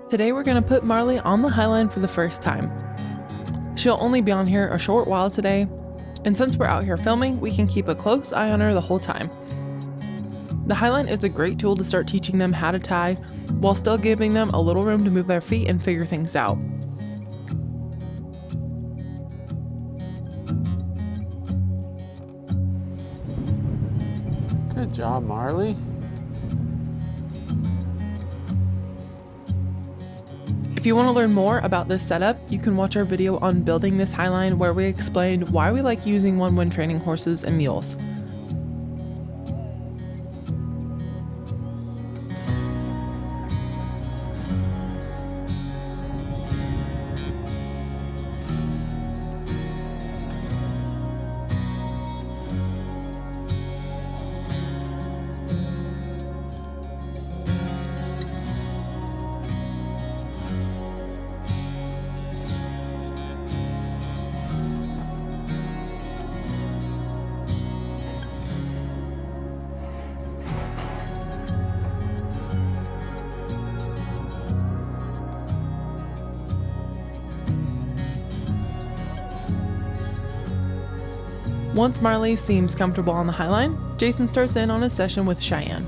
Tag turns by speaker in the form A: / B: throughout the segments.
A: Today we're going to put Marley on the highline for the first time. She'll only be on here a short while today, and since we're out here filming, we can keep a close eye on her the whole time. The highline is a great tool to start teaching them how to tie, while still giving them a little room to move their feet and figure things out.
B: Good job, Marley.
A: If you want to learn more about this setup, you can watch our video on building this highline where we explained why we like using one when training horses and mules. Once Marley seems comfortable on the highline, Jason starts in on a session with Cheyenne.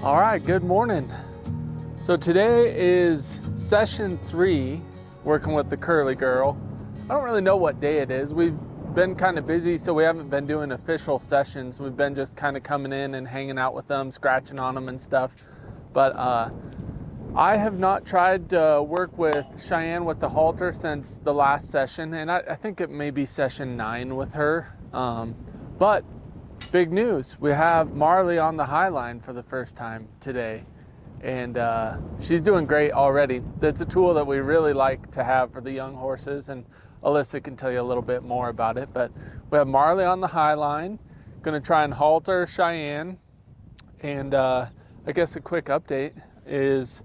B: All right, good morning. So today is session 3, working with the curly girl. I don't really know what day it is. We've been kind of busy, so we haven't been doing official sessions. We've been just kind of coming in and hanging out with them, scratching on them and stuff. But I have not tried to work with Cheyenne with the halter since the last session, and I think it may be session 9 with her. But big news, we have Marley on the highline for the first time today, and she's doing great already. That's a tool that we really like to have for the young horses, and Alyssa can tell you a little bit more about it. But we have Marley on the highline, going to try and halter Cheyenne, and I guess a quick update is,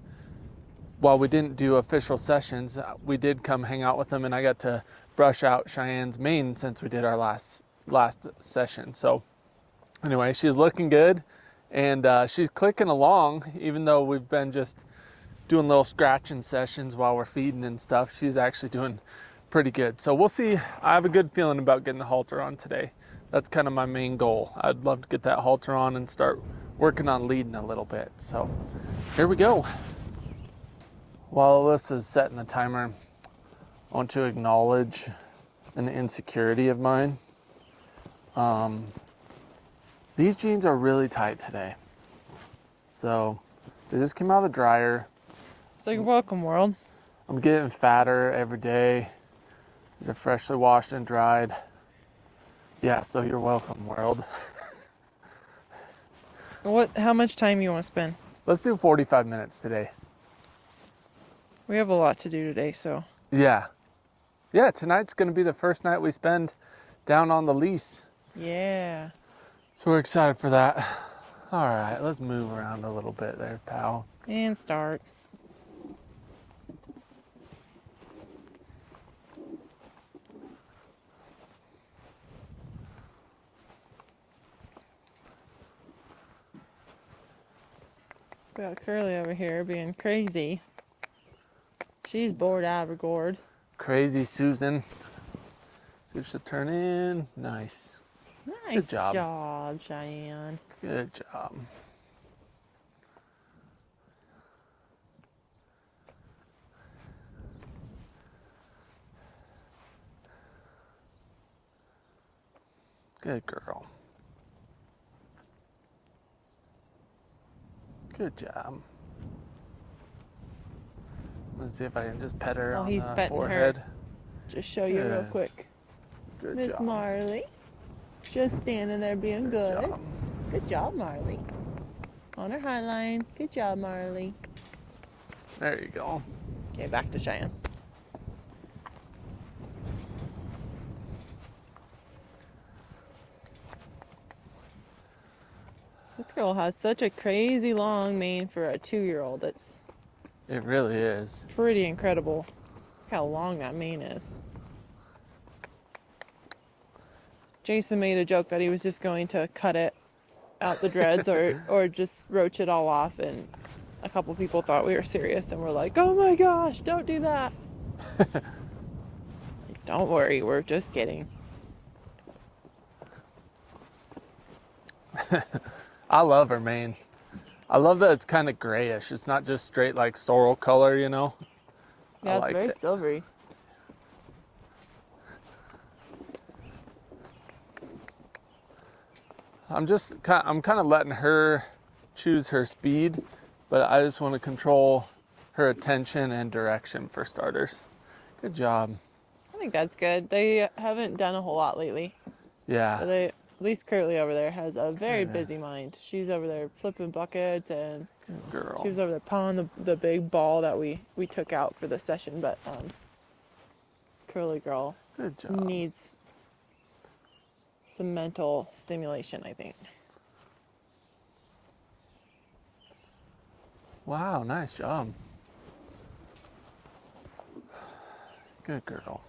B: while we didn't do official sessions, we did come hang out with them, and I got to brush out Cheyenne's mane since we did our last session. So anyway, she's looking good, and she's clicking along, even though we've been just doing little scratching sessions while we're feeding and stuff. She's actually doing pretty good. So we'll see. I have a good feeling about getting the halter on today. That's kind of my main goal. I'd love to get that halter on and start working on leading a little bit. So here we go. While Alyssa's setting the timer, I want to acknowledge an insecurity of mine. These jeans are really tight today. So they just came out of the dryer.
A: So you're welcome, world.
B: I'm getting fatter every day. These are freshly washed and dried. Yeah, so you're welcome, world.
A: How much time you want to spend?
B: Let's do 45 minutes today.
A: We have a lot to do today, so.
B: Yeah, tonight's going to be the first night we spend down on the lease.
A: Yeah.
B: So we're excited for that. All right, let's move around a little bit there, pal.
A: And start. Got Curly over here being crazy. She's bored out of her gourd.
B: Crazy Susan. See if she'll turn in. Nice.
A: Nice
B: Good job.
A: job, Cheyenne.
B: Good job. Good girl. Good job. Let's see if I can just pet her on
A: he's
B: the
A: petting
B: forehead.
A: her. Just show you real
B: Good.
A: quick.
B: Good
A: Miss
B: job.
A: Marley. Just standing there being good.
B: Job.
A: Good job, Marley. On her highline. Good job, Marley.
B: There you go.
A: Okay, back to Cheyenne. This girl has such a crazy long mane for a 2-year-old. It's
B: It really is.
A: pretty incredible. Look how long that mane is. Jason made a joke that he was just going to cut it out the dreads or just roach it all off, and a couple people thought we were serious and were like, oh my gosh, don't do that. Don't worry, we're just kidding.
B: I love her mane. I love that it's kind of grayish. It's not just straight like sorrel color, you know?
A: Yeah, it's very silvery.
B: I'm kind of letting her choose her speed, but I just want to control her attention and direction for starters. Good job.
A: I think that's good. They haven't done a whole lot lately.
B: Yeah.
A: So at least Curly over there has a very busy mind. She's over there flipping buckets, and
B: Good girl.
A: she was over there pawing the big ball that we took out for the session. But Curly girl
B: Good job.
A: needs some mental stimulation, I think.
B: Wow, nice job. Good girl.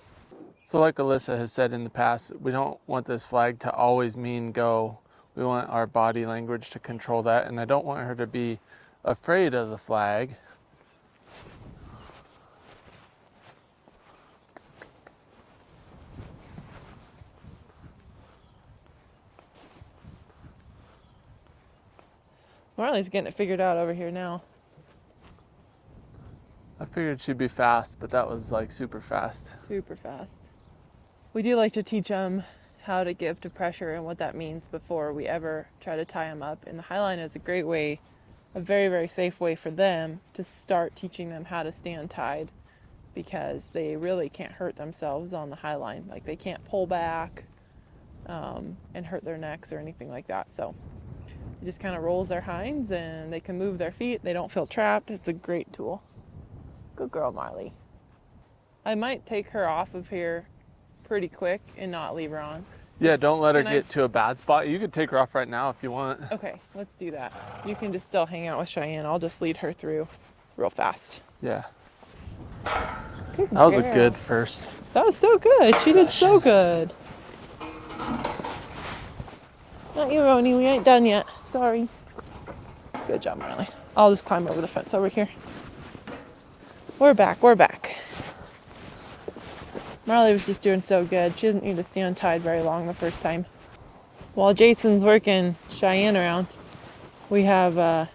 B: So like Alyssa has said in the past, we don't want this flag to always mean go. We want our body language to control that, and I don't want her to be afraid of the flag.
A: Marley's getting it figured out over here now.
B: I figured she'd be fast, but that was like super fast.
A: Super fast. We do like to teach them how to give to pressure and what that means before we ever try to tie them up. And the highline is a great way, a very, very safe way for them to start teaching them how to stand tied, because they really can't hurt themselves on the highline. Like, they can't pull back and hurt their necks or anything like that. So it just kind of rolls their hinds and they can move their feet. They don't feel trapped. It's a great tool. Good girl, Marley. I might take her off of here pretty quick and not leave her on.
B: Yeah, don't let her get to a bad spot. You could take her off right now if you want.
A: Okay, let's do that. You can just still hang out with Cheyenne. I'll just lead her through real fast.
B: Yeah.
A: Good
B: That was a
A: girl.
B: good first.
A: That was so good. She did so good. Not you, Roni. We ain't done yet. Sorry. Good job, Marley. I'll just climb over the fence over here. We're back. We're back. Marley was just doing so good. She doesn't need to stand tied very long the first time. While Jason's working Cheyenne around, we have the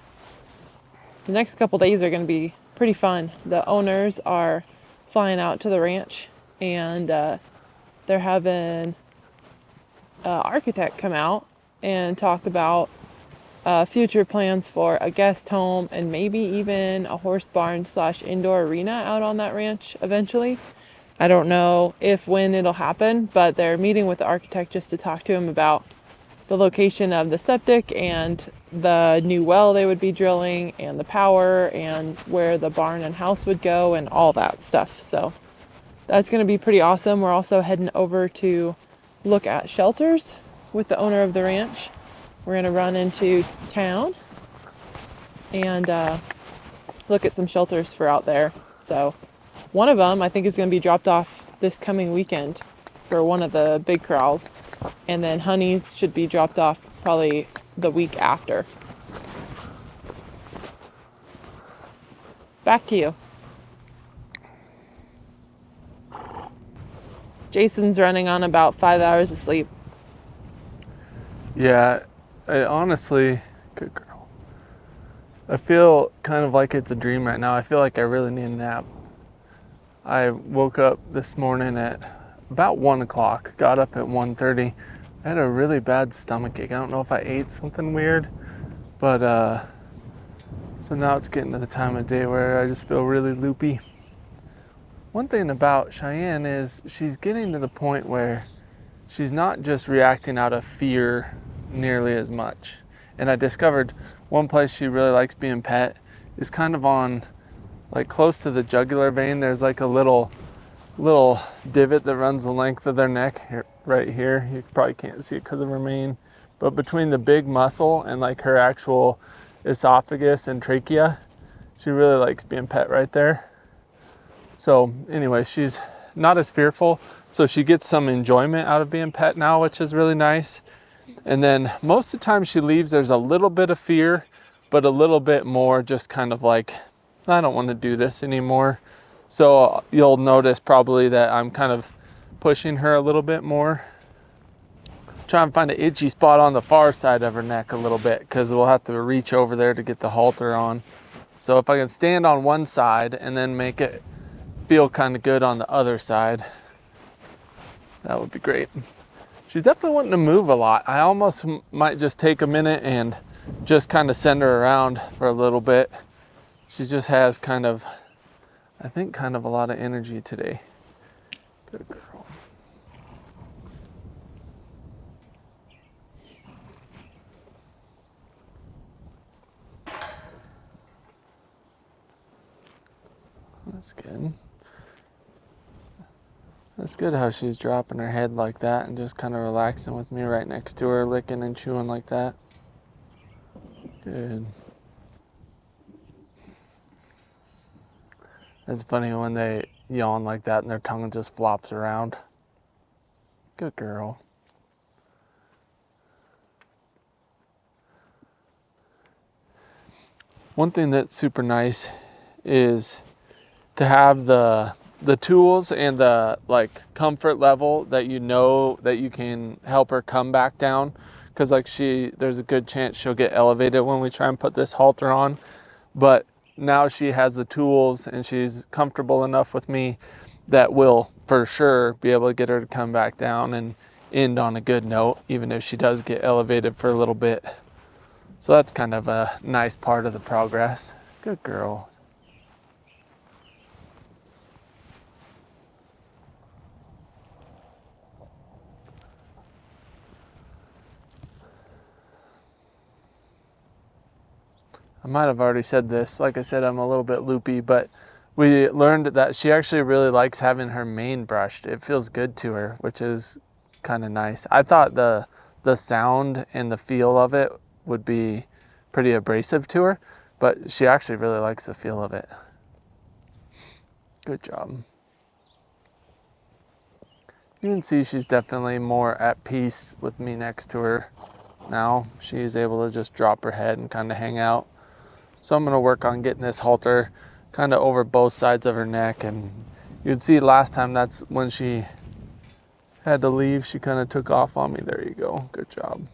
A: next couple days are going to be pretty fun. The owners are flying out to the ranch, and they're having an architect come out and talk about future plans for a guest home and maybe even a horse barn / indoor arena out on that ranch eventually. I don't know when it'll happen, but they're meeting with the architect just to talk to him about the location of the septic and the new well they would be drilling and the power and where the barn and house would go and all that stuff. So that's going to be pretty awesome. We're also heading over to look at shelters with the owner of the ranch. We're going to run into town and look at some shelters for out there. So one of them I think is going to be dropped off this coming weekend for one of the big corrals. And then Honey's should be dropped off probably the week after. Back to you. Jason's running on about 5 hours of sleep.
B: Yeah, honestly, good girl. I feel kind of like it's a dream right now. I feel like I really need a nap. I woke up this morning at about 1 o'clock, got up at 1:30. I had a really bad stomach ache. I don't know if I ate something weird, but so now it's getting to the time of day where I just feel really loopy. One thing about Cheyenne is she's getting to the point where she's not just reacting out of fear nearly as much. And I discovered one place she really likes being pet is kind of on, like, close to the jugular vein. There's like a little divot that runs the length of their neck here, right here. You probably can't see it because of her mane, but between the big muscle and like her actual esophagus and trachea, she really likes being pet right there. So anyway, she's not as fearful, so she gets some enjoyment out of being pet now, which is really nice. And then most of the time she leaves, there's a little bit of fear, but a little bit more just kind of like, I don't want to do this anymore. So you'll notice probably that I'm kind of pushing her a little bit more. Try and find an itchy spot on the far side of her neck a little bit, because we'll have to reach over there to get the halter on. So if I can stand on one side and then make it feel kind of good on the other side, that would be great. She's definitely wanting to move a lot. I almost might just take a minute and just kind of send her around for a little bit. She just has kind of, I think, kind of a lot of energy today. Good girl. That's good. That's good how she's dropping her head like that and just kind of relaxing with me right next to her, licking and chewing like that. Good. It's funny when they yawn like that and their tongue just flops around. Good girl. One thing that's super nice is to have the tools and the like comfort level that you know that you can help her come back down, because like there's a good chance she'll get elevated when we try and put this halter on. But now she has the tools and she's comfortable enough with me that will for sure be able to get her to come back down and end on a good note, even if she does get elevated for a little bit. So that's kind of a nice part of the progress. Good girl. I might have already said this. Like I said, I'm a little bit loopy, but we learned that she actually really likes having her mane brushed. It feels good to her, which is kind of nice. I thought the sound and the feel of it would be pretty abrasive to her, but she actually really likes the feel of it. Good job. You can see she's definitely more at peace with me next to her now. She's able to just drop her head and kind of hang out. So I'm going to work on getting this halter kind of over both sides of her neck. And you can see last time, that's when she had to leave, she kind of took off on me. There you go. Good job.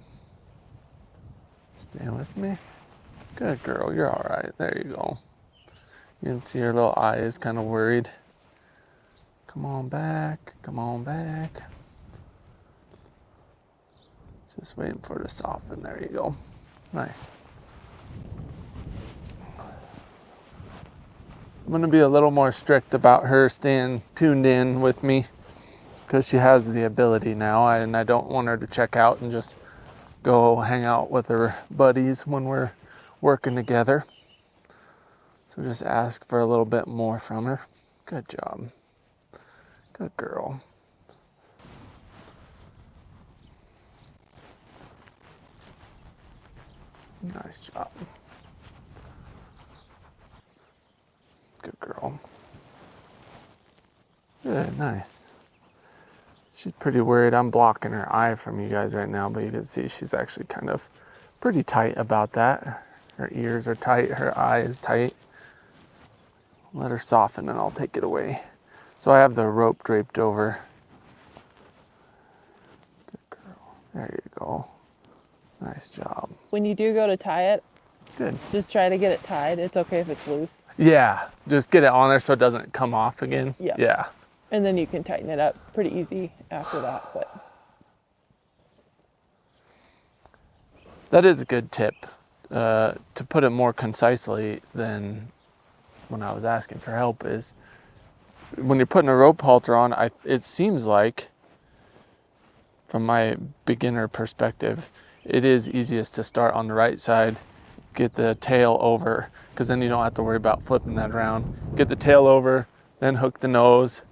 B: Stay with me. Good girl. You're all right. There you go. You can see her little eye is kind of worried. Come on back. Come on back. Just waiting for it to soften. There you go. Nice. I'm going to be a little more strict about her staying tuned in with me, because she has the ability now, and I don't want her to check out and just go hang out with her buddies when we're working together. So just ask for a little bit more from her. Good job. Good girl. Nice job. Good girl. Good, nice. She's pretty worried. I'm blocking her eye from you guys right now, but you can see she's actually kind of pretty tight about that. Her ears are tight, her eye is tight. Let her soften and I'll take it away. So I have the rope draped over. Good girl. There you go. Nice job.
A: When you do go to tie it,
B: good.
A: Just try to get it tied. It's okay if it's loose.
B: Yeah, just get it on there so it doesn't come off again.
A: Yeah.
B: Yeah.
A: And then you can tighten it up pretty easy after that. But
B: that is a good tip. To put it more concisely than when I was asking for help, is when you're putting a rope halter on, it seems like, from my beginner perspective, it is easiest to start on the right side, get the tail over, because then you don't have to worry about flipping that around. Get the tail over, then hook the nose,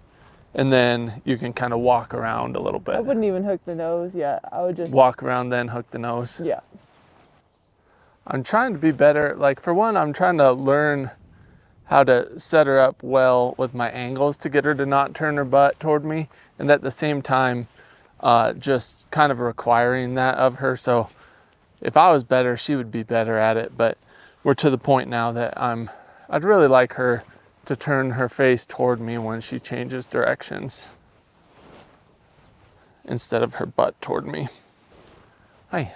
B: and then you can kind of walk around a little bit.
A: I wouldn't even hook the nose yet. I would just
B: walk around, then hook the nose.
A: Yeah.
B: I'm trying to be better. Like, for one, I'm trying to learn how to set her up well with my angles to get her to not turn her butt toward me, and at the same time, just kind of requiring that of her. So if I was better, she would be better at it. But we're to the point now that I'd really like her to turn her face toward me when she changes directions instead of her butt toward me. Hi.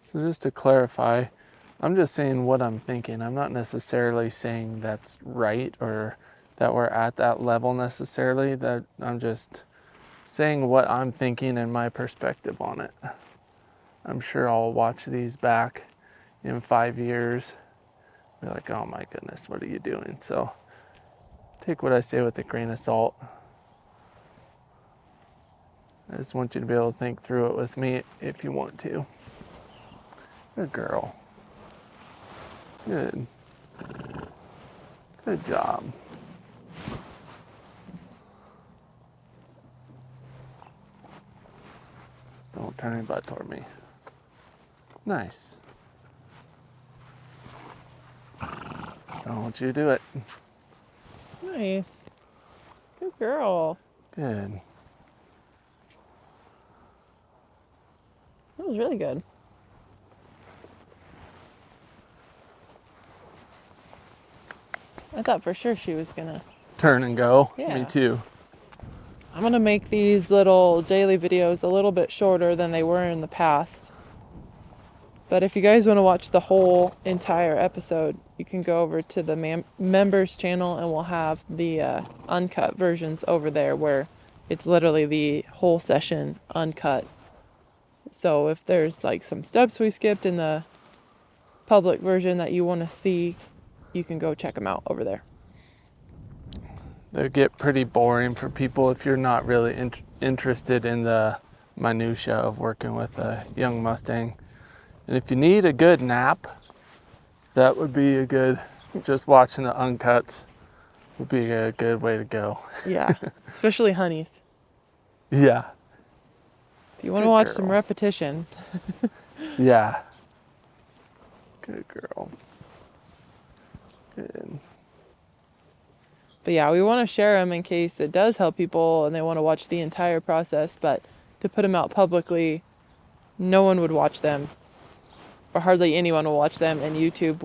B: So just to clarify, I'm just saying what I'm thinking. I'm not necessarily saying that's right or that we're at that level necessarily. That I'm just saying what I'm thinking and my perspective on it. I'm sure I'll watch these back in 5 years. Be like, oh my goodness, what are you doing? So take what I say with a grain of salt. I just want you to be able to think through it with me if you want to. Good girl. Good. Good job. Don't turn your butt toward me. Nice. I want you to do it.
A: Nice. Good girl.
B: Good.
A: That was really good. I thought for sure she was gonna
B: Turn and go.
A: Yeah.
B: Me too.
A: I'm gonna make these little daily videos a little bit shorter than they were in the past. But if you guys want to watch the whole entire episode, you can go over to the members channel and we'll have the uncut versions over there where it's literally the whole session uncut. So if there's like some steps we skipped in the public version that you want to see, you can go check them out over there.
B: They get pretty boring for people if you're not really interested in the minutia of working with a young Mustang. And if you need a good nap, that would be a good, just watching the uncuts would be a good way to go.
A: Yeah, especially honeys.
B: Yeah.
A: If you want to
B: Good
A: watch
B: girl.
A: some repetition.
B: Yeah. Good girl. Good.
A: But yeah, we want to share them in case it does help people and they want to watch the entire process. But to put them out publicly, no one would watch them, or hardly anyone will watch them, and YouTube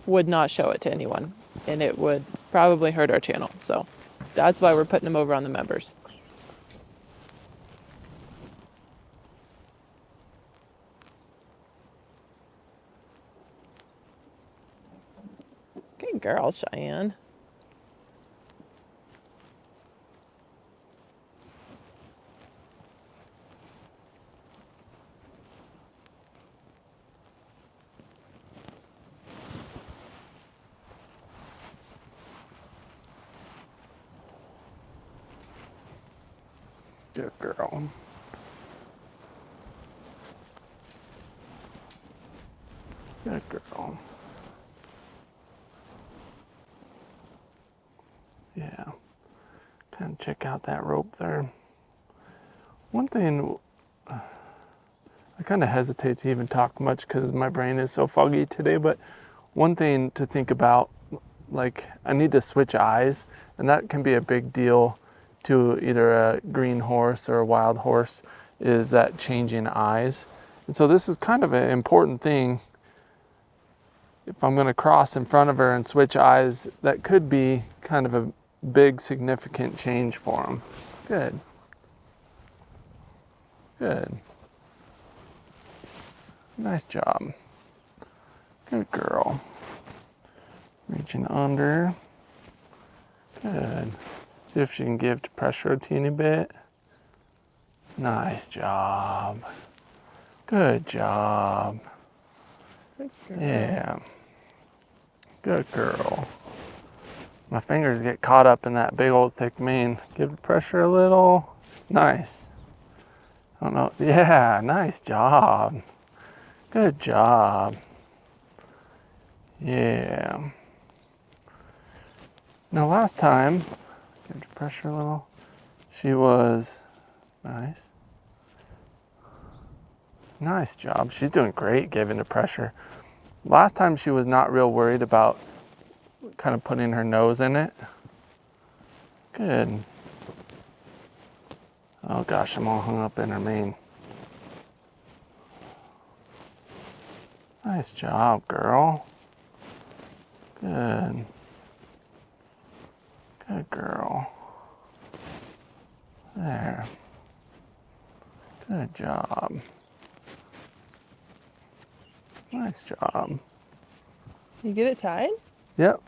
A: would not show it to anyone, and it would probably hurt our channel. So that's why we're putting them over on the members. Good girl, Cheyenne.
B: Good girl. Good girl. Yeah. Kind of check out that rope there. One thing, I kind of hesitate to even talk much because my brain is so foggy today, but one thing to think about, like I need to switch eyes, and that can be a big deal to either a green horse or a wild horse, is that changing eyes. And so this is kind of an important thing. If I'm going to cross in front of her and switch eyes, that could be kind of a big significant change for them. Good. Good. Nice job. Good girl. Reaching under. Good. See if she can give to pressure a teeny bit. Nice job. Good job.
A: Good girl.
B: Yeah. Good girl. My fingers get caught up in that big old thick mane. Give the pressure a little. Nice. I don't know. Yeah, nice job. Good job. Yeah. Now last time, give the pressure a little. She was nice. Nice job. She's doing great giving the pressure. Last time she was not real worried about kind of putting her nose in it. Good. Oh gosh, I'm all hung up in her mane. Nice job, girl. Good. Good girl. There. Good job. Nice job.
A: You get it tied?
B: Yep.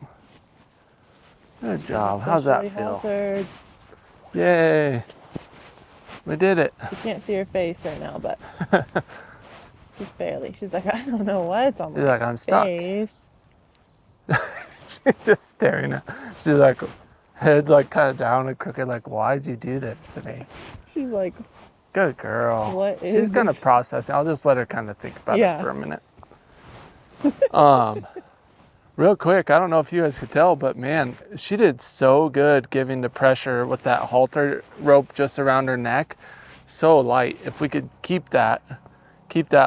B: Good job. How's that feel?
A: Haltered.
B: Yay. We did it.
A: You can't see her face right now, but just barely. She's like, I don't know what's on
B: She's
A: my
B: like, I'm stuck.
A: face.
B: She's just staring at. She's like, head's like kind of down and crooked. Like, why'd you do this to me?
A: She's like,
B: good girl.
A: What is
B: She's kind of
A: this?
B: processing. I'll just let her kind of think about
A: Yeah.
B: it for a minute. Real quick, I don't know if you guys could tell, but man, she did so good giving the pressure with that halter rope just around her neck. So light. If we could keep that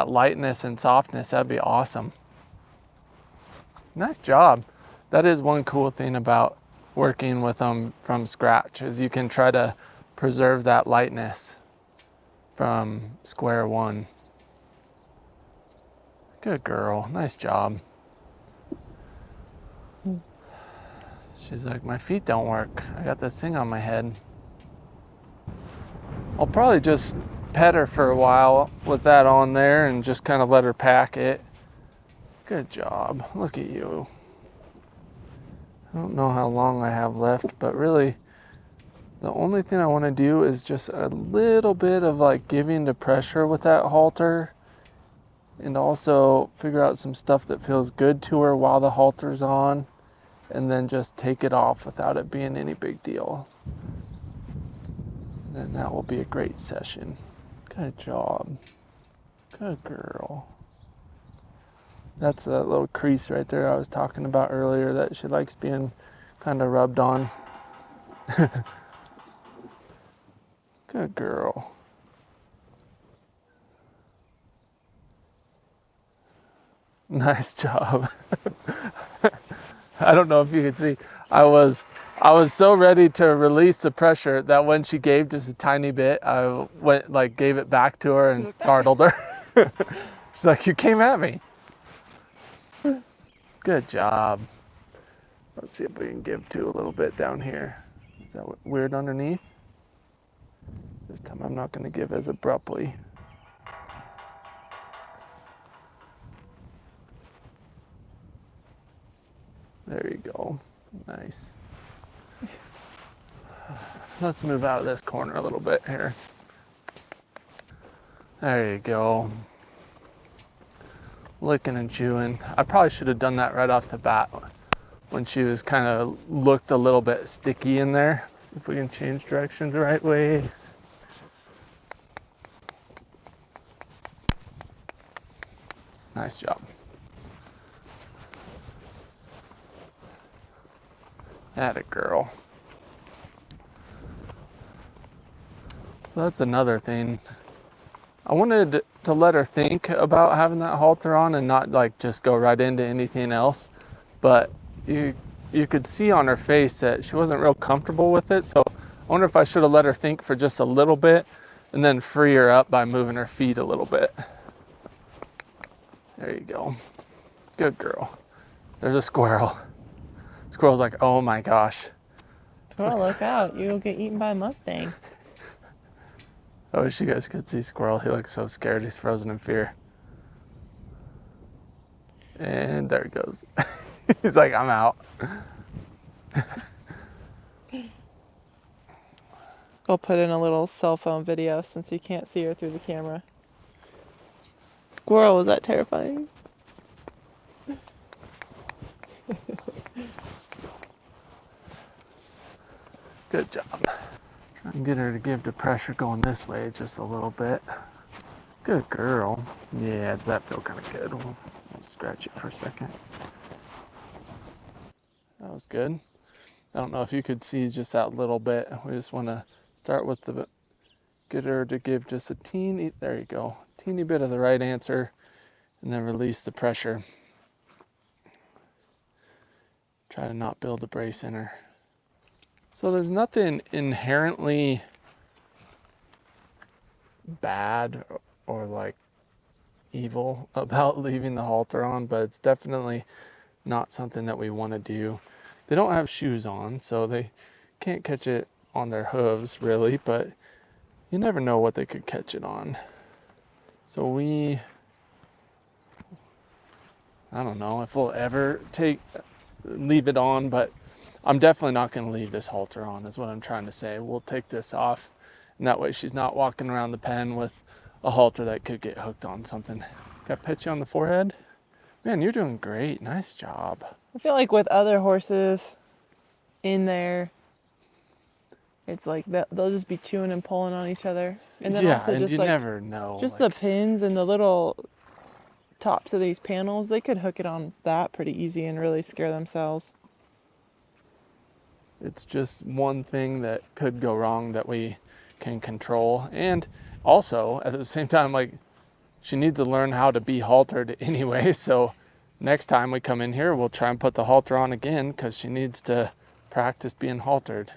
B: lightness and softness, that'd be awesome. Nice job. That is one cool thing about working with them from scratch, is you can try to preserve that lightness from square one. Good girl. Nice job. She's like, my feet don't work. I got this thing on my head. I'll probably just pet her for a while with that on there and just kind of let her pack it. Good job. Look at you. I don't know how long I have left, but really the only thing I want to do is just a little bit of like giving the pressure with that halter, and also figure out some stuff that feels good to her while the halter's on, and then just take it off without it being any big deal. And that will be a great session. Good job. Good girl. That's a little crease right there I was talking about earlier that she likes being kind of rubbed on. Good girl. Nice job. I don't know if you could see. I was so ready to release the pressure that when she gave just a tiny bit, I went like gave it back to her and startled her. She's like, you came at me. Good job. Let's see if we can give to a little bit down here. Is that weird underneath? This time I'm not going to give as abruptly. There you go. Nice. Let's move out of this corner a little bit here. There you go. Licking and chewing. I probably should have done that right off the bat when she was kind of looked a little bit sticky in there. See if we can change directions the right way. Nice job. Atta girl. So that's another thing. I wanted to let her think about having that halter on and not like just go right into anything else. But you could see on her face that she wasn't real comfortable with it. So I wonder if I should have let her think for just a little bit and then free her up by moving her feet a little bit. There you go. Good girl. There's a squirrel. Squirrel's like, oh my gosh.
A: Squirrel, look out. You'll get eaten by a Mustang.
B: I wish you guys could see Squirrel. He looks so scared. He's frozen in fear. And there he goes. He's like, I'm out.
A: We'll put in a little cell phone video since you can't see her through the camera. Squirrel, was that terrifying?
B: Good job. Try and get her to give the pressure going this way just a little bit. Good girl. Yeah, does that feel kind of good? We'll scratch it for a second. That was good. I don't know if you could see just that little bit. We just want to start with get her to give just a teeny, there you go, teeny bit of the right answer, and then release the pressure. Try to not build a brace in her. So there's nothing inherently bad or like evil about leaving the halter on, but it's definitely not something that we want to do. They don't have shoes on, so they can't catch it on their hooves really, but you never know what they could catch it on. So I don't know if we'll ever leave it on, but I'm definitely not going to leave this halter on is what I'm trying to say. We'll take this off, and that way she's not walking around the pen with a halter that could get hooked on something. Got to pet you on the forehead? Man, you're doing great. Nice job.
A: I feel like with other horses in there, it's like they'll just be chewing and pulling on each other. And then
B: yeah,
A: also
B: and
A: just
B: you
A: like,
B: never know.
A: just
B: like,
A: the pins and the little tops of these panels, they could hook it on that pretty easy and really scare themselves.
B: It's just one thing that could go wrong that we can control. And also, at the same time, like, she needs to learn how to be haltered anyway. So next time we come in here, we'll try and put the halter on again because she needs to practice being haltered.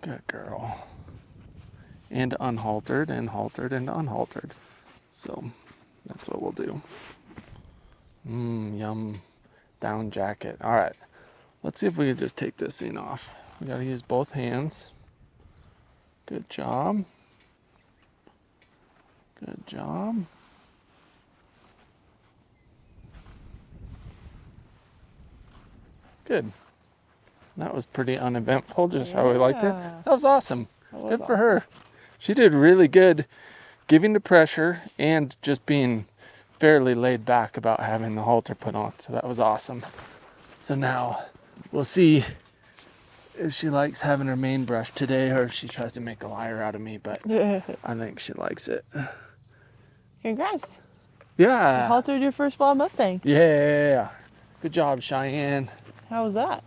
B: Good girl. And unhaltered and haltered and unhaltered. So that's what we'll do. Yum. Down jacket. All right. Let's see if we can just take this thing off. We got to use both hands. Good job. Good job. Good. That was pretty uneventful, just how we liked it. That was awesome. Good for her. She did really good giving the pressure and just being fairly laid back about having the halter put on. So that was awesome. So now we'll see if she likes having her mane brushed today or if she tries to make a liar out of me, but I think she likes it.
A: Congrats.
B: Yeah.
A: You haltered your first wild Mustang.
B: Yeah. Good job, Cheyenne.
A: How was that?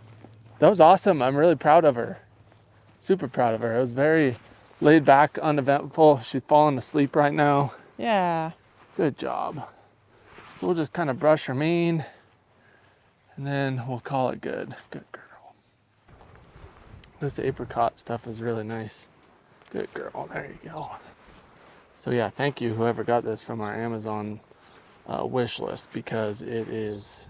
B: That was awesome. I'm really proud of her. Super proud of her. It was very laid back, uneventful. She's falling asleep right now.
A: Yeah.
B: Good job. So we'll just kind of brush her mane and then we'll call it good. Good girl. This apricot stuff is really nice. Good girl. There you go. So yeah, thank you whoever got this from our Amazon wish list because it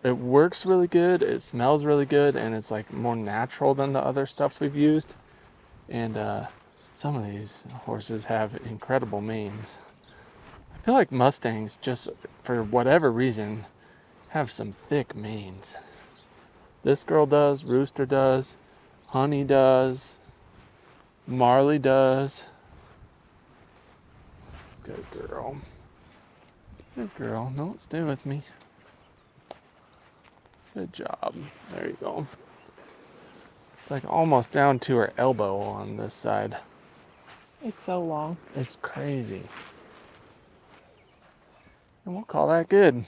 B: works really good, it smells really good, and it's like more natural than the other stuff we've used. And some of these horses have incredible manes. I feel like Mustangs, just for whatever reason, have some thick manes. This girl does, Rooster does, Honey does, Marley does. Good girl. Good girl. No, stay with me. Good job. There you go. It's like almost down to her elbow on this side.
A: It's so long.
B: It's crazy. And we'll call that good.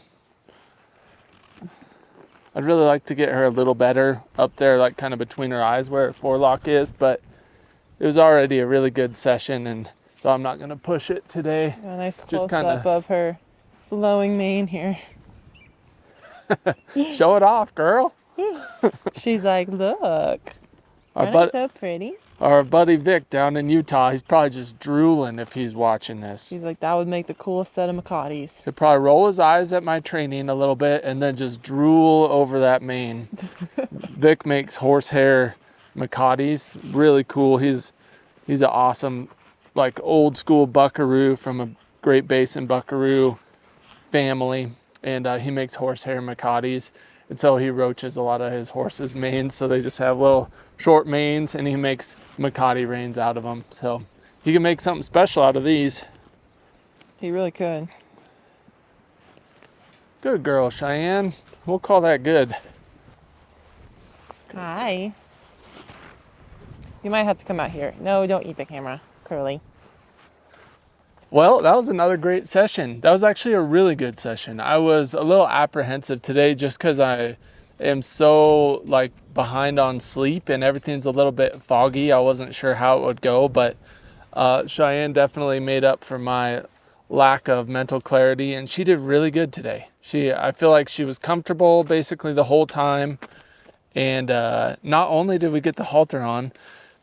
B: I'd really like to get her a little better up there, like kind of between her eyes where her forelock is, but it was already a really good session, and so I'm not going to push it today.
A: A nice close-up of her flowing mane here.
B: Show it off, girl.
A: She's like, look, aren't I so pretty?
B: Our buddy Vic down in Utah, he's probably just drooling if he's watching this.
A: He's like, that would make the coolest set of Macatis.
B: He'll probably roll his eyes at my training a little bit and then just drool over that mane. Vic makes horsehair Macatis, really cool. He's an awesome, like old school buckaroo from a Great Basin buckaroo family. And he makes horsehair Macatis. And so he roaches a lot of his horses' manes. So they just have little short manes, and he makes Macati reins out of them. So he can make something special out of these.
A: He really could.
B: Good girl, Cheyenne. We'll call that good.
A: Hi. You might have to come out here. No, don't eat the camera, Curly.
B: Well, that was another great session. That was actually a really good session. I was a little apprehensive today just because I am so like behind on sleep and everything's a little bit foggy. I wasn't sure how it would go, but Cheyenne definitely made up for my lack of mental clarity, and she did really good today. I feel like she was comfortable basically the whole time, and not only did we get the halter on,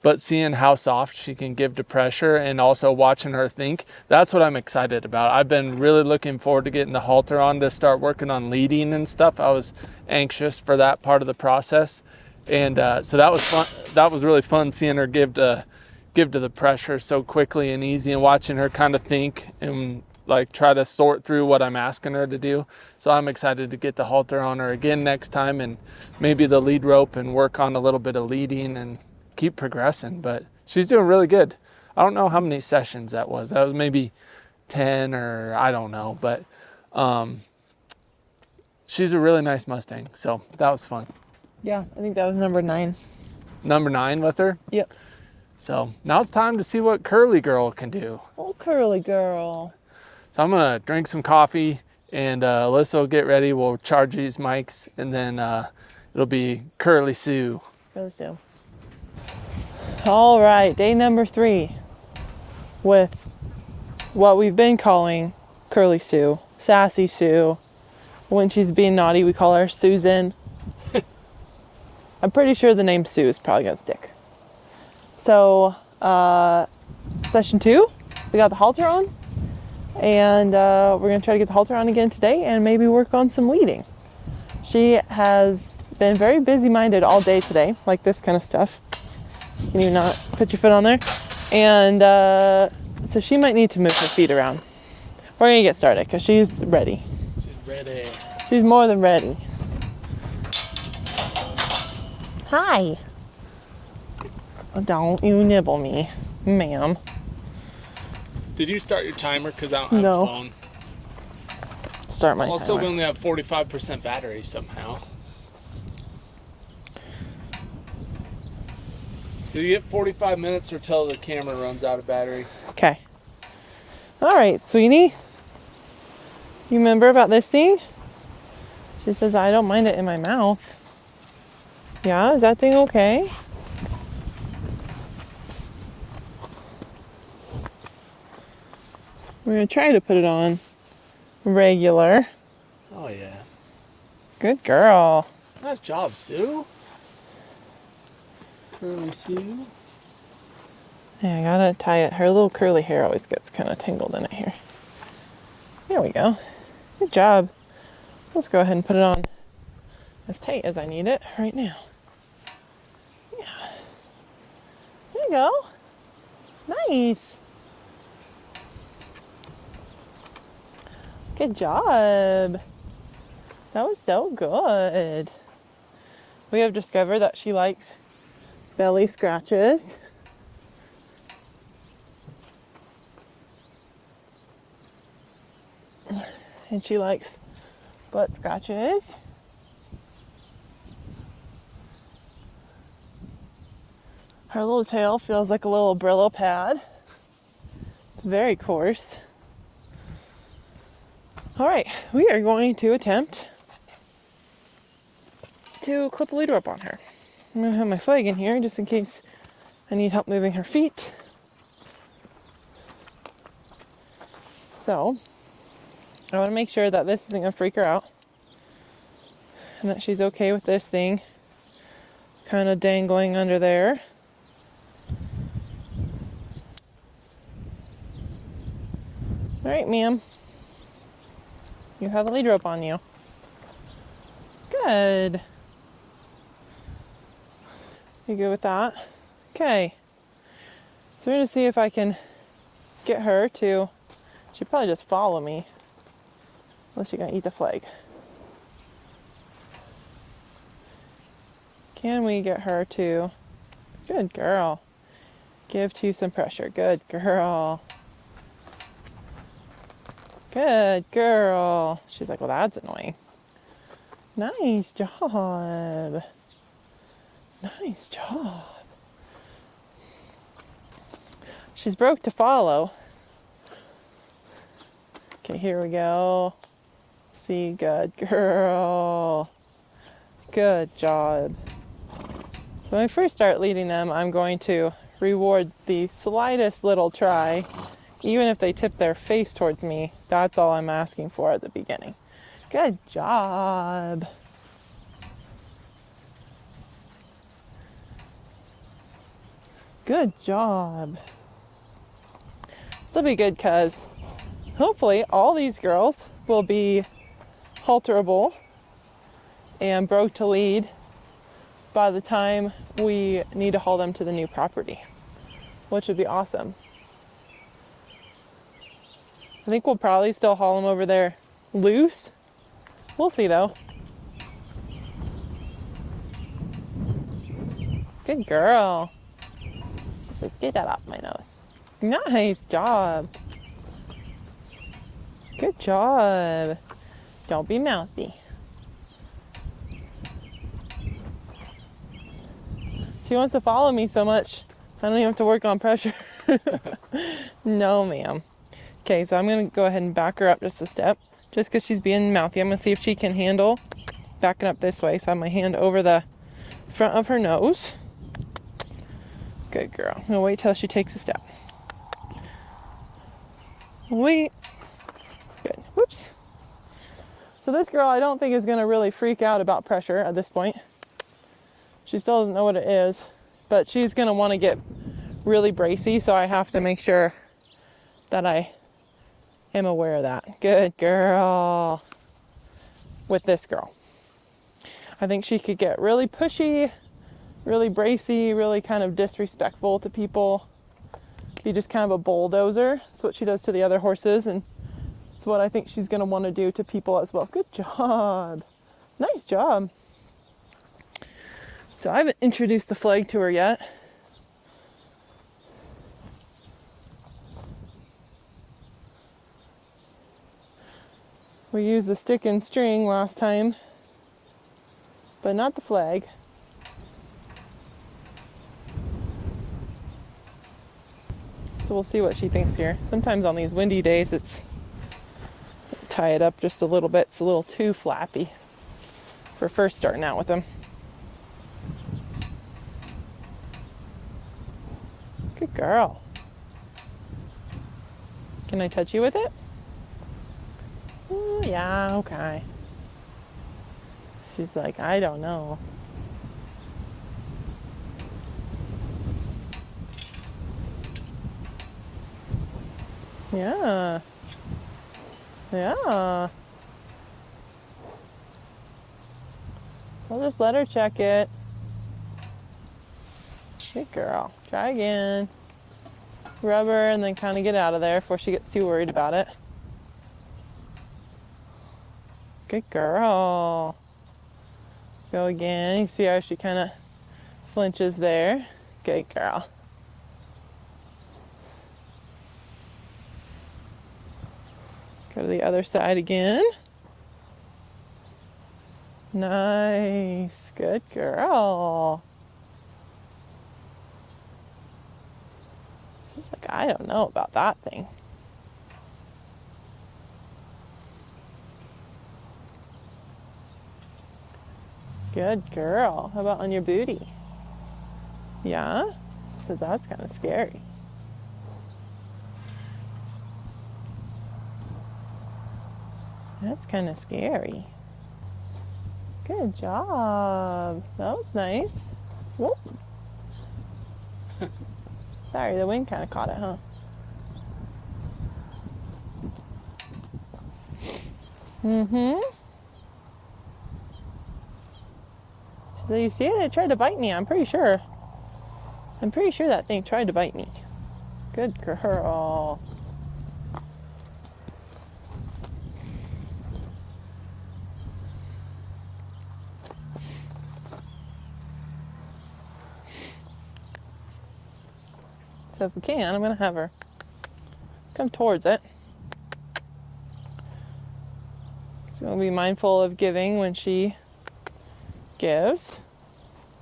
B: but seeing how soft she can give to pressure and also watching her think, that's what I'm excited about. I've been really looking forward to getting the halter on to start working on leading and stuff. I was anxious for that part of the process. And so that was fun. That was really fun seeing her give to the pressure so quickly and easy, and watching her kind of think and like try to sort through what I'm asking her to do. So I'm excited to get the halter on her again next time, and maybe the lead rope, and work on a little bit of leading and keep progressing. But she's doing really good. I don't know how many sessions that was. That was maybe 10 or I don't know, but she's a really nice Mustang. So that was fun.
A: Yeah, I think that was number 9.
B: Number 9 with her?
A: Yep.
B: So now it's time to see what Curly Girl can do.
A: Oh, Curly Girl.
B: So I'm gonna drink some coffee, and Alyssa will get ready. We'll charge these mics, and then it'll be Curly Sue.
A: Curly Sue. All right, day number 3 with what we've been calling Curly Sue, Sassy Sue. When she's being naughty, we call her Susan. I'm pretty sure the name Sue is probably gonna stick. So, session 2, we got the halter on, and we're gonna try to get the halter on again today and maybe work on some leading. She has been very busy-minded all day today, like this kind of stuff. Can you not put your foot on there? And so she might need to move her feet around. We're gonna get started because she's ready.
B: She's ready.
A: She's more than ready. Hi. Don't you nibble me, ma'am.
B: Did you start your timer? Because I don't have
A: No.
B: a phone.
A: Start my
B: Also, we
A: timer.
B: only have 45% battery somehow. So you get 45 minutes or till the camera runs out of battery.
A: Okay. All right, sweetie. You remember about this thing? She says, I don't mind it in my mouth. Yeah, is that thing okay? We're gonna try to put it on regular.
B: Oh yeah.
A: Good girl.
B: Nice job, Sue. Curly Sue.
A: Yeah, I gotta tie it. Her little curly hair always gets kind of tangled in it here. There we go. Good job. Let's go ahead and put it on as tight as I need it right now. Yeah. There you go. Nice. Good job. That was so good. We have discovered that she likes belly scratches. And she likes butt scratches. Her little tail feels like a little Brillo pad. It's very coarse. All right, we are going to attempt to clip a lead rope on her. I'm gonna have my flag in here just in case I need help moving her feet. So, I want to make sure that this isn't gonna freak her out and that she's okay with this thing kind of dangling under there. All right, ma'am. You have a lead rope on you. Good. You good with that? Okay. So we're going to see if I can get her to, she'll probably just follow me. Unless you're going to eat the flag. Can we get her to, good girl. Give to some pressure. Good girl. Good girl. She's like, well, that's annoying. Nice job. Nice job. She's broke to follow. Okay, here we go. See, good girl. Good job. So when I first start leading them, I'm going to reward the slightest little try. Even if they tip their face towards me, that's all I'm asking for at the beginning. Good job. Good job. This will be good because hopefully all these girls will be halterable and broke to lead by the time we need to haul them to the new property, which would be awesome. I think we'll probably still haul them over there loose. We'll see though. Good girl. She says, get that off my nose. Nice job. Good job. Don't be mouthy. She wants to follow me so much, I don't even have to work on pressure. No, ma'am. Okay, so I'm going to go ahead and back her up just a step, just because she's being mouthy. I'm going to see if she can handle backing up this way. So I have my hand over the front of her nose. Good girl. I'm going to wait till she takes a step. Wait. Good. Whoops. So this girl I don't think is going to really freak out about pressure at this point. She still doesn't know what it is, but she's going to want to get really bracy, so I have to make sure that I am aware of that. Good girl. With this girl. I think she could get really pushy, really bracy, really kind of disrespectful to people. Be just kind of a bulldozer. That's what she does to the other horses, and it's what I think she's going to want to do to people as well. Good job. Nice job. So I haven't introduced the flag to her yet. We used the stick and string last time, but not the flag. So we'll see what she thinks here. Sometimes on these windy days, it's tie it up just a little bit. It's a little too flappy for first starting out with them. Good girl. Can I touch you with it? Yeah, okay. She's like, I don't know. Yeah. Yeah. I'll just let her check it. Good girl. Try again. Rub her and then kind of get out of there before she gets too worried about it. Good girl. Go again. You see how she kind of flinches there. Good girl. Go to the other side again. Nice. Good girl. She's like, I don't know about that thing. Good girl. How about on your booty? Yeah? So that's kind of scary. That's kind of scary. Good job. That was nice. Whoop. Sorry, the wind kind of caught it, huh? Mm-hmm. So you see it? It tried to bite me, I'm pretty sure. I'm pretty sure that thing tried to bite me. Good girl. So if we can, I'm going to have her come towards it. So be mindful of giving when she gives.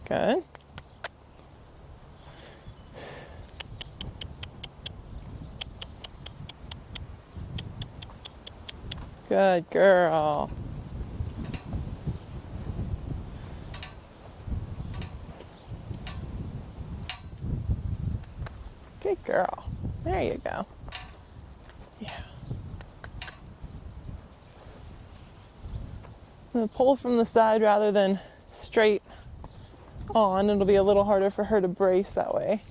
A: Good. Good girl. Good girl. There you go. Yeah. I'm going to pull from the side rather than straight on. It'll be a little harder for her to brace that way.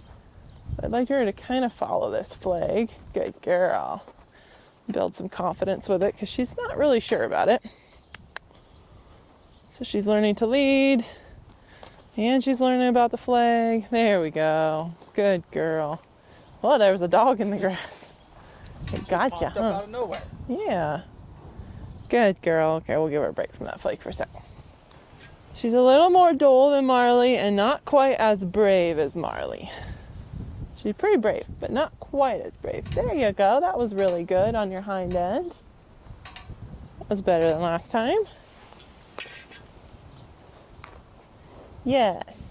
A: I'd like her to kind of follow this flag. Good girl. Build some confidence with it because she's not really sure about it. So she's learning to lead. And she's learning about the flag. There we go. Good girl. Oh, there was a dog in the grass. It gotcha,
B: Popped up out of nowhere.
A: Yeah. Good girl. Okay, we'll give her a break from that flag for a second. She's a little more dull than Marley and not quite as brave as Marley. She's pretty brave, but not quite as brave. There you go. That was really good on your hind end. That was better than last time. Yes.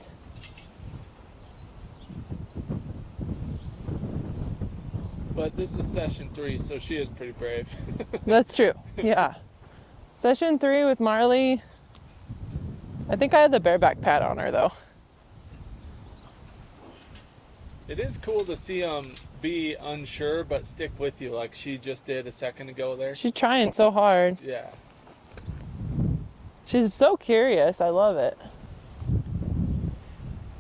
B: But this is session 3, so she is pretty brave.
A: That's true. Yeah. Session 3 with Marley. I think I had the bareback pad on her though.
B: It is cool to see them be unsure but stick with you like she just did a second ago there.
A: She's trying so hard.
B: Yeah.
A: She's so curious. I love it.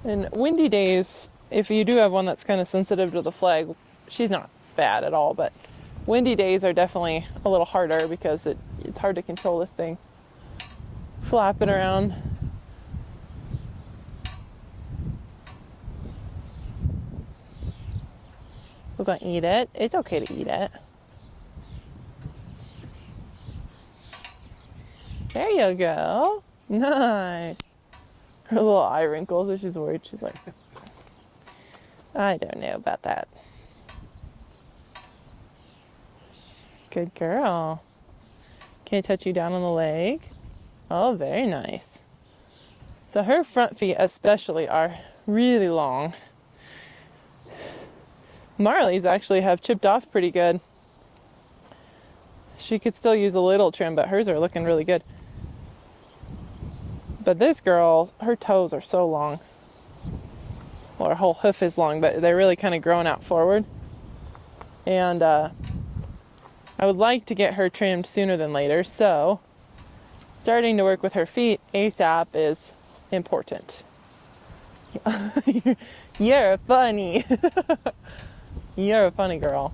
A: In windy days, if you do have one that's kind of sensitive to the flag, she's not bad at all, but windy days are definitely a little harder because it's hard to control this thing flapping around. We're gonna eat it. It's okay to eat it. There you go. Nice. Her little eye wrinkles as she's worried. She's like, I don't know about that. Good girl. Can I touch you down on the leg? Oh, very nice. So her front feet especially are really long. Marley's actually have chipped off pretty good. She could still use a little trim, but hers are looking really good. But this girl, her toes are so long. Well, her whole hoof is long, but they're really kind of growing out forward. And I would like to get her trimmed sooner than later, so starting to work with her feet ASAP is important. You're funny. You're a funny girl.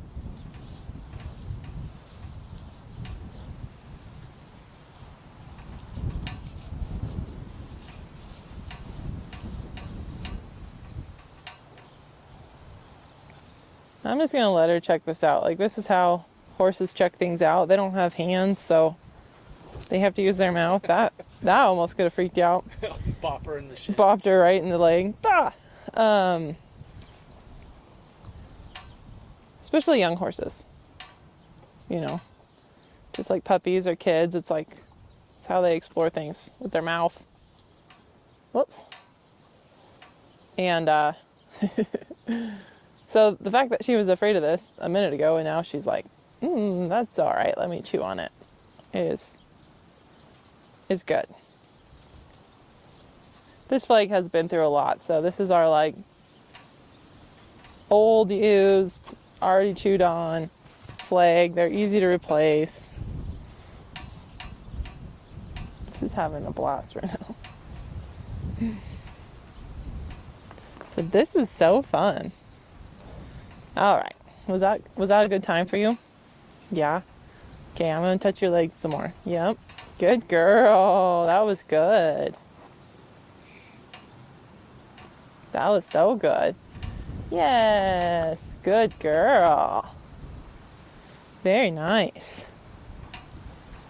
A: I'm just going to let her check this out. Like, this is how horses check things out. They don't have hands, so they have to use their mouth. That almost could have freaked you out.
B: Bop her in the shin.
A: Bopped her right in the leg. Ah! Especially young horses. You know, just like puppies or kids. It's like, it's how they explore things with their mouth. Whoops. And, so the fact that she was afraid of this a minute ago and now she's like, that's all right. Let me chew on it. Is good. This flag has been through a lot. So this is our like old, used, already chewed on flag. They're easy to replace. She's having a blast right now. So this is so fun. All right. Was that a good time for you? Yeah. Okay, I'm going to touch your legs some more. Yep. Good girl. That was good. That was so good. Yes. Good girl. Very nice.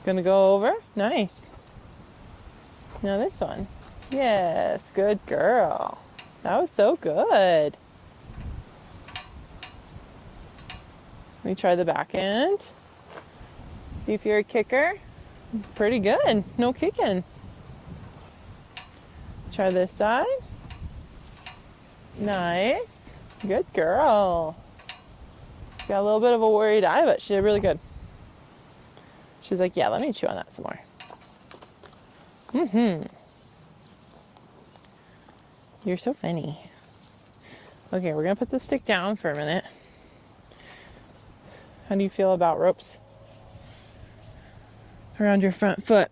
A: Gonna go over? Nice. Now this one. Yes. Good girl. That was so good. Let me try the back end. See if you're a kicker. Pretty good. No kicking. Try this side. Nice. Good girl. Got a little bit of a worried eye, but she did really good. She's like, yeah, let me chew on that some more. You're so funny. Okay, we're going to put the stick down for a minute. How do you feel about ropes around your front foot?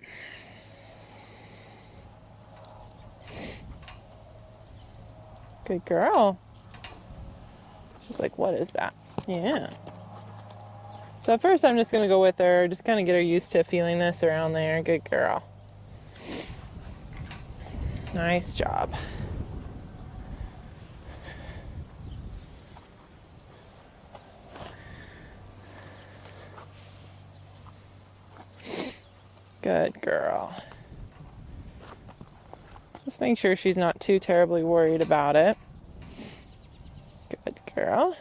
A: Good girl. She's like, what is that? Yeah. So at first I'm just going to go with her, just kind of get her used to feeling this around there. Good girl. Nice job. Good girl. Just make sure she's not too terribly worried about it. Good girl.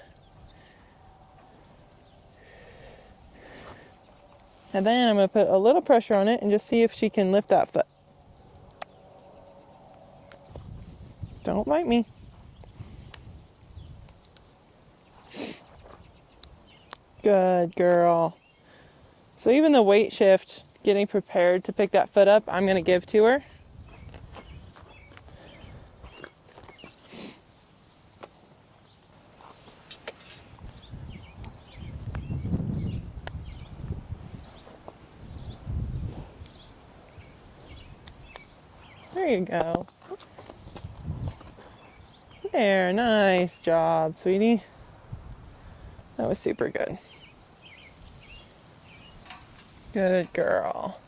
A: And then I'm going to put a little pressure on it and just see if she can lift that foot. Don't bite me. Good girl. So even the weight shift, getting prepared to pick that foot up, I'm going to give to her. There you go. Oops. There, nice job, sweetie. That was super good. Good girl.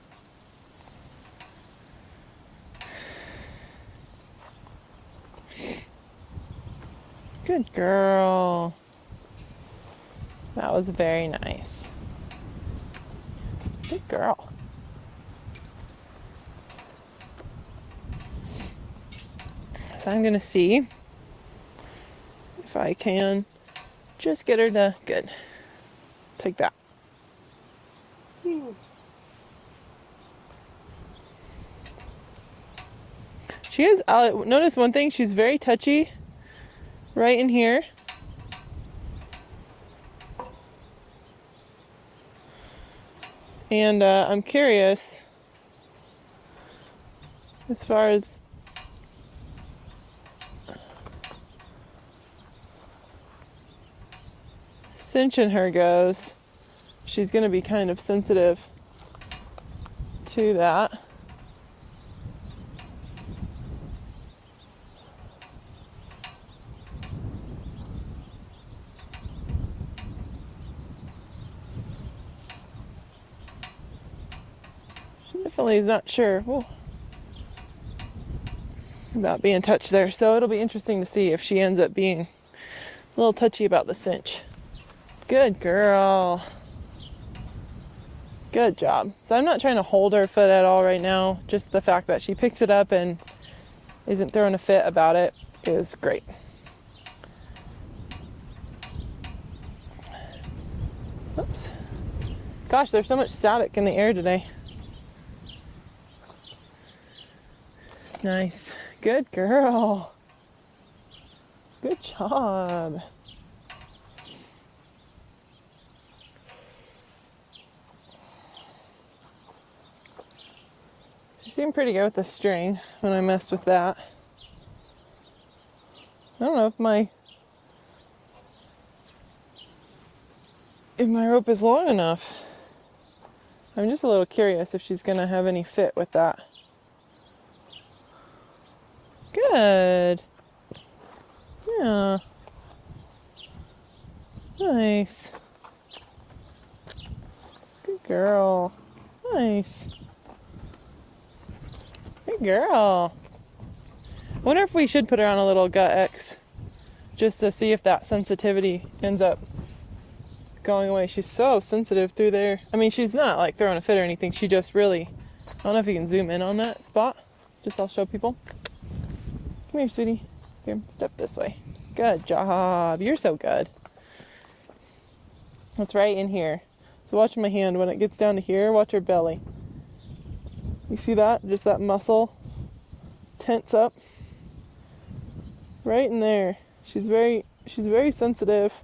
A: Good girl. That was very nice. Good girl. So I'm going to see if I can just get her to, good. Take that. She is, notice one thing, she's very touchy right in here. And I'm curious as far as cinching her goes. She's going to be kind of sensitive to that. She definitely is not sure about being touched there. So it'll be interesting to see if she ends up being a little touchy about the cinch. Good girl. Good job. So I'm not trying to hold her foot at all right now. Just the fact that she picks it up and isn't throwing a fit about it is great. Oops. Gosh, there's so much static in the air today. Nice. Good girl. Good job. She seemed pretty good with the string when I messed with that. I don't know if my rope is long enough. I'm just a little curious if she's gonna have any fit with that. Good. Yeah. Nice. Good girl. Nice. Good girl. I wonder if we should put her on a little gut X just to see if that sensitivity ends up going away. She's so sensitive through there. I mean, she's not like throwing a fit or anything. She just really, I don't know if you can zoom in on that spot. Just I'll show people. Come here, sweetie. Here, step this way. Good job. You're so good. That's right in here. So watch my hand. When it gets down to here, watch her belly. You see that? Just that muscle tense up. Right in there. She's very sensitive.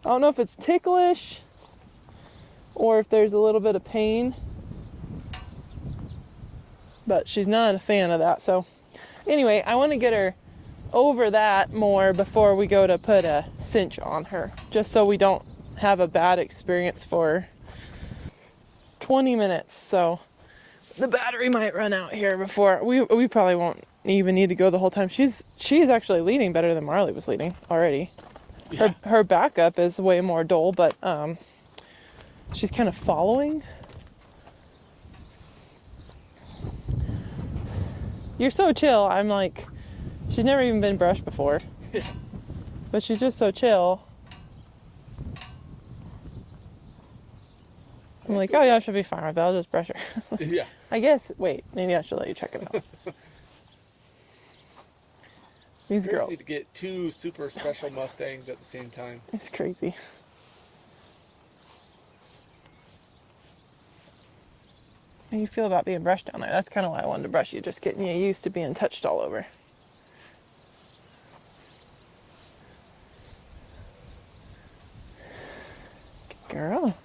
A: I don't know if it's ticklish or if there's a little bit of pain. But she's not a fan of that. So anyway, I want to get her over that more before we go to put a cinch on her. Just so we don't have a bad experience for 20 minutes. So the battery might run out here before we probably won't even need to go the whole time. She's actually leading better than Marley was leading already.
B: Yeah.
A: Her backup is way more dull, but she's kind of following. You're so chill. I'm like, she's never even been brushed before. But she's just so chill. I'm like, oh yeah, she'll be fine with it. I'll just brush her.
B: Yeah.
A: I guess, wait, maybe I should let you check it out. These girls.
B: Crazy to get two super special Mustangs at the same time.
A: It's crazy. How do you feel about being brushed down there? That's kind of why I wanted to brush you, just getting you used to being touched all over. Good girl.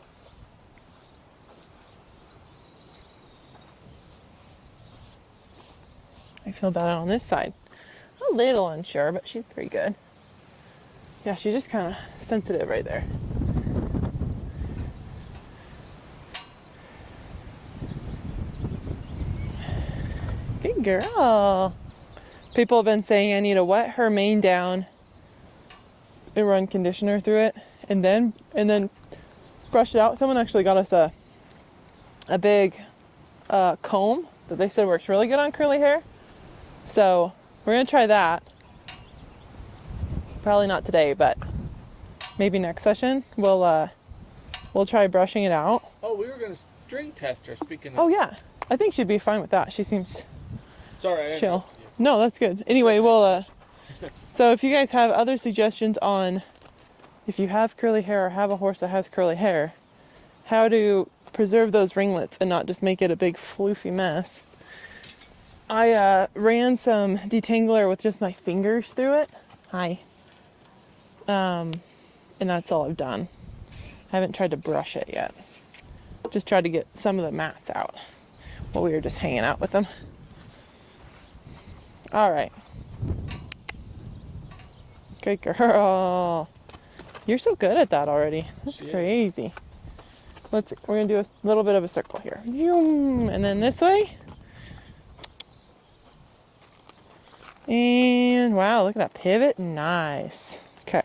A: I feel about it on this side. A little unsure, but she's pretty good. Yeah, she's just kind of sensitive right there. Good girl. People have been saying I need to wet her mane down and run conditioner through it and then brush it out. Someone actually got us a big comb that they said works really good on curly hair. So we're gonna try that. Probably not today, but maybe next session we'll try brushing it out.
B: Oh, we were gonna string test her. Speaking of.
A: Oh yeah, I think she'd be fine with that. She seems
B: Sorry. I
A: chill. No, that's good. Anyway, we'll so if you guys have other suggestions on if you have curly hair or have a horse that has curly hair, how to preserve those ringlets and not just make it a big floofy mess. I ran some detangler with just my fingers through it. Hi. And that's all I've done. I haven't tried to brush it yet. Just tried to get some of the mats out while we were just hanging out with them. All right. Good girl. You're so good at that already. That's crazy. We're gonna do a little bit of a circle here. And then this way. And wow, look at that pivot. Nice. Okay.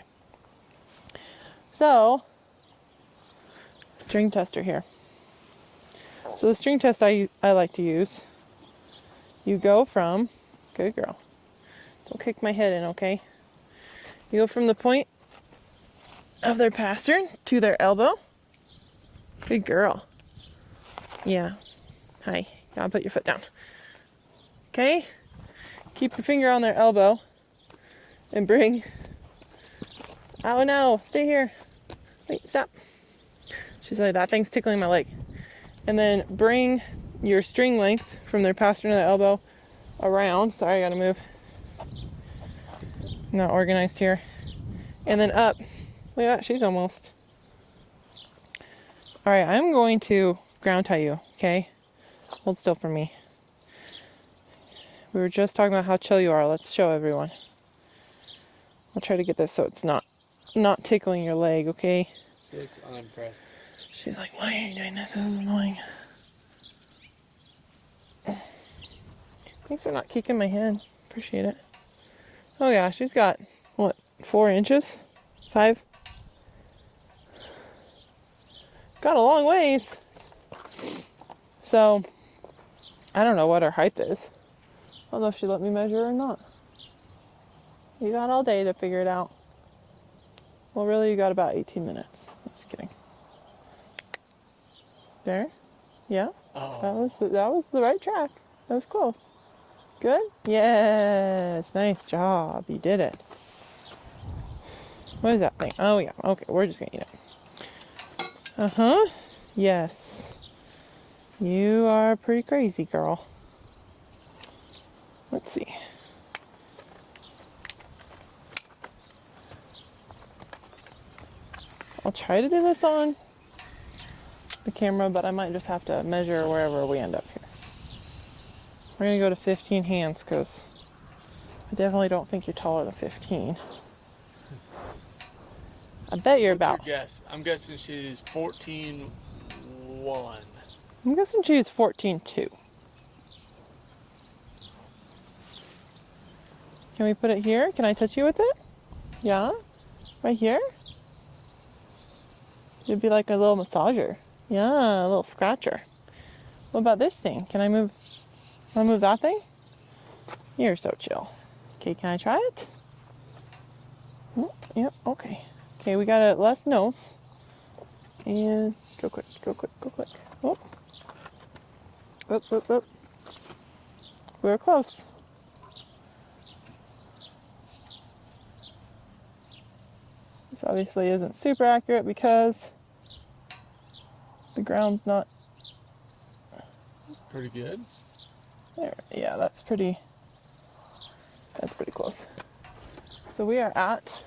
A: So, string tester here. So the string test I like to use, you go from, good girl, don't kick my head in, okay? You go from the point of their pastern to their elbow. Good girl. Yeah. Hi. Gotta put your foot down. Okay? Keep your finger on their elbow and bring, oh no, stay here. Wait, stop. She's like, that thing's tickling my leg. And then bring your string length from their pastern to their elbow around. Sorry, I gotta move. Not organized here. And then up. Look at that, she's almost. All right, I'm going to ground tie you, okay? Hold still for me. We were just talking about how chill you are. Let's show everyone. I'll try to get this so it's not tickling your leg, okay?
B: She looks unimpressed.
A: She's like, why are you doing this? This is annoying. Thanks for not kicking my head. Appreciate it. Oh yeah, she's got, what, 4 inches? 5? Got a long ways. So, I don't know what her height is. I don't know if she let me measure or not. You got all day to figure it out. Well, really, you got about 18 minutes. Just kidding. There? Yeah?
B: Oh.
A: That was the right track. That was close. Good? Yes. Nice job. You did it. What is that thing? Oh, yeah. Okay, we're just going to eat it. Uh-huh. Yes. You are pretty crazy, girl. Let's see. I'll try to do this on the camera, but I might just have to measure wherever we end up here. We're going to go to 15 hands because I definitely don't think you're taller than 15. I bet you're about...
B: What's your guess? I'm guessing she's 14.1.
A: I'm guessing she's 14.2. Can we put it here? Can I touch you with it? Yeah? Right here? It'd be like a little massager. Yeah, a little scratcher. What about this thing? Can I move that thing? You're so chill. Okay, can I try it? Oh, yep, okay. Okay, we got a less nose. And go quick, go quick, go quick. Oh. Whoop, whoop, whoop. We were close. This obviously isn't super accurate because the ground's not.
B: That's pretty good.
A: There, yeah, that's pretty close. So we are at,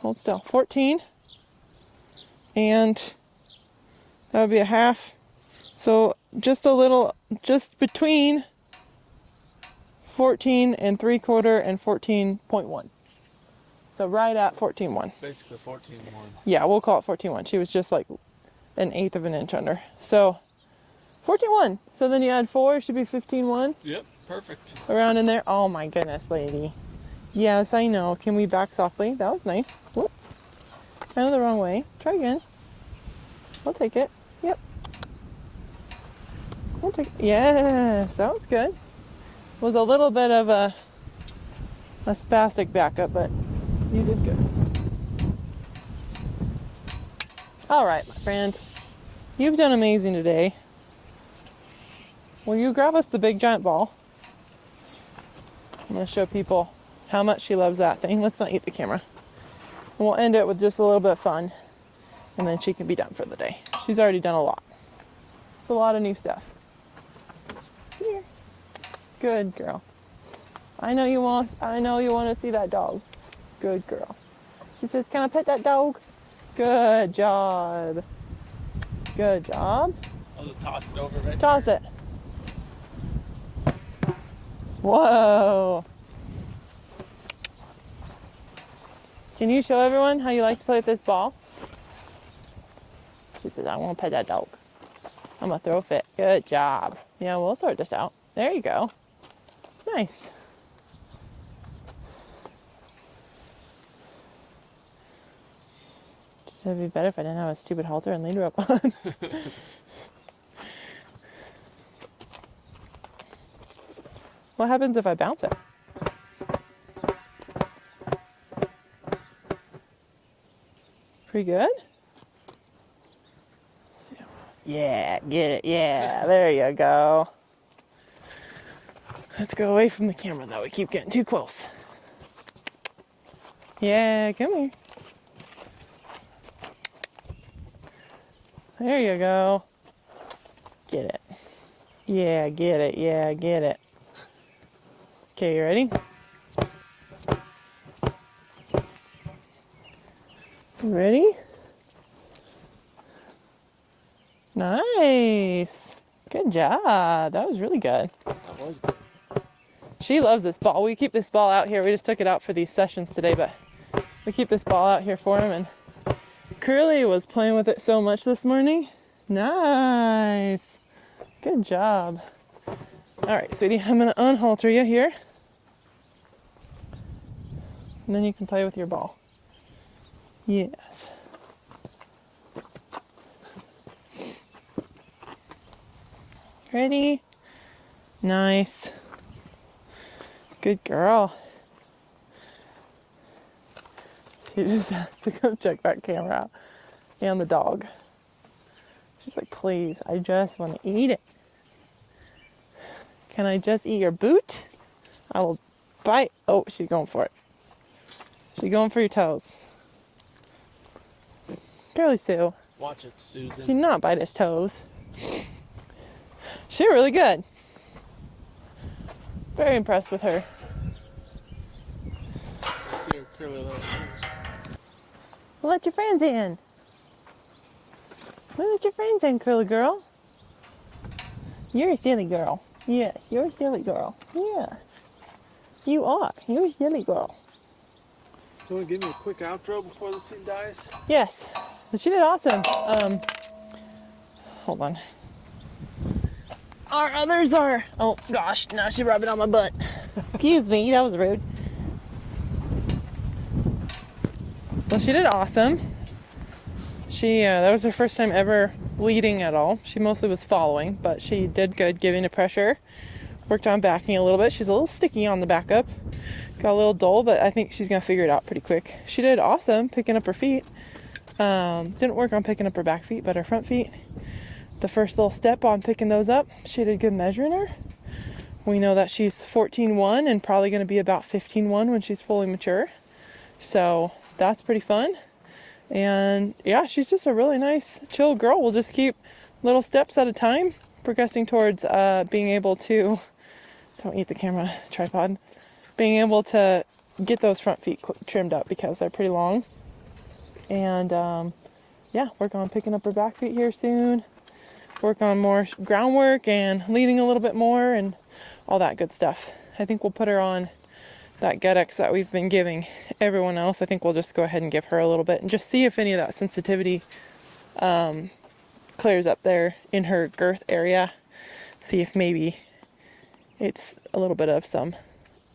A: hold still, 14. And that would be a half. So just between 14 and 3/4 and 14.1. So right at 14.1.
B: Basically 14.1.
A: Yeah, we'll call it 14.1. She was just like 1/8 of an inch under. So 14.1. So then you add 4, it should be 15.1.
B: Yep, perfect.
A: Around in there. Oh my goodness, lady. Yes, I know. Can we back softly? That was nice. Whoop. Kind of the wrong way. Try again. I'll take it. Yep. I'll take it. Yes, that was good. Was a little bit of a spastic backup, but you did good. All right, my friend. You've done amazing today. Will you grab us the big giant ball? I'm going to show people how much she loves that thing. Let's not eat the camera. And we'll end it with just a little bit of fun. And then she can be done for the day. She's already done a lot. It's a lot of new stuff. Here. Good girl. I know you want to see that dog. Good girl. She says, "Can I pet that dog?" Good job. Good job.
B: I'll just toss it over right
A: Toss
B: there.
A: it. Whoa. Can you show everyone how you like to play with this ball? She says, "I want to pet that dog. I'm going to throw a fit." Good job. Yeah, we'll sort this out. There you go. Nice. It'd be better if I didn't have a stupid halter and lead rope on. What happens if I bounce it? Pretty good? Yeah, get it. Yeah, there you go. Let's go away from the camera though. We keep getting too close. Yeah, come here. There you go. Get it. Yeah, get it. Yeah, get it. Okay, you ready? You ready? Nice. Good job. That was really good.
B: That was good.
A: She loves this ball. We keep this ball out here. We just took it out for these sessions today, but we keep this ball out here for him. And Curly was playing with it so much this morning. Nice. Good job. All right, sweetie, I'm going to unhalter you here. And then you can play with your ball. Yes. Ready? Nice. Good girl. She just has to go check that camera out. And the dog. She's like, "Please, I just want to eat it. Can I just eat your boot? I will bite." Oh, she's going for it. She's going for your toes. Girly Sue.
B: Watch it, Susan.
A: Do not bite his toes. She's really good. Very impressed with her.
B: See her curly little fingers.
A: Let your friends in. Let your friends in, curly girl. You're a silly girl. Yes, you're a silly girl. Yeah. You are. You're a silly girl.
B: Do you want to give me a quick outro before this thing dies?
A: Yes. She did awesome. Hold on. Our others are... Oh, gosh. Now she rubbed it on my butt. Excuse me. That was rude. Well, she did awesome. That was her first time ever leading at all. She mostly was following, but she did good giving it pressure. Worked on backing a little bit. She's a little sticky on the backup. Got a little dull, but I think she's going to figure it out pretty quick. She did awesome picking up her feet. Didn't work on picking up her back feet, but her front feet. The first little step on picking those up, she did good measuring her. We know that she's 14.1 and probably going to be about 15.1 when she's fully mature. So that's pretty fun. And yeah, she's just a really nice, chill girl. We'll just keep little steps at a time, progressing towards being able to, don't eat the camera tripod, being able to get those front feet trimmed up because they're pretty long. And yeah, work on picking up her back feet here soon. Work on more groundwork and leading a little bit more and all that good stuff. I think we'll put her on that GetX that we've been giving everyone else. I think we'll just go ahead and give her a little bit and just see if any of that sensitivity clears up there in her girth area. See if maybe it's a little bit of some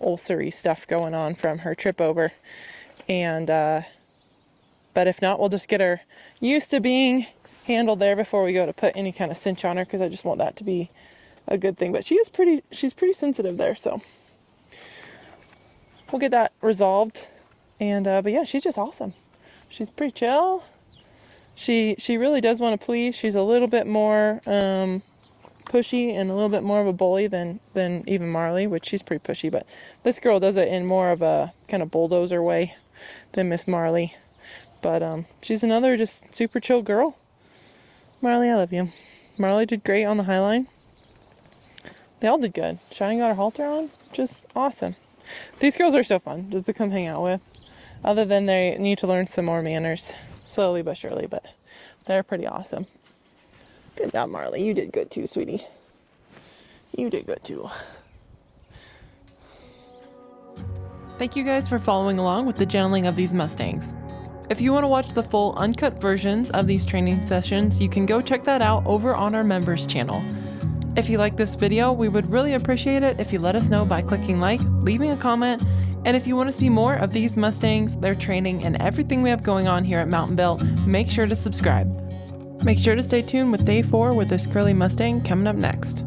A: ulcery stuff going on from her trip over. And but if not, we'll just get her used to being handled there before we go to put any kind of cinch on her, because I just want that to be a good thing. But she's pretty sensitive there, so we'll get that resolved. And but yeah, she's just awesome. She's pretty chill. She really does want to please. She's a little bit more pushy and a little bit more of a bully than even Marley, which she's pretty pushy, but this girl does it in more of a kind of bulldozer way than Miss Marley. But she's another just super chill girl. Marley, I love you. Marley did great on the highline. They all did good. Cheyenne got her halter on. Just awesome. These girls are so fun just to come hang out with. Other than they need to learn some more manners. Slowly but surely, but they're pretty awesome. Good job, Marley. You did good too, sweetie. You did good too.
C: Thank you guys for following along with the gentling of these Mustangs. If you want to watch the full uncut versions of these training sessions, you can go check that out over on our members channel. If you like this video, we would really appreciate it if you let us know by clicking like, leaving a comment, and if you want to see more of these Mustangs, their training, and everything we have going on here at Mountain Built, make sure to subscribe. Make sure to stay tuned with day 4 with this curly Mustang coming up next.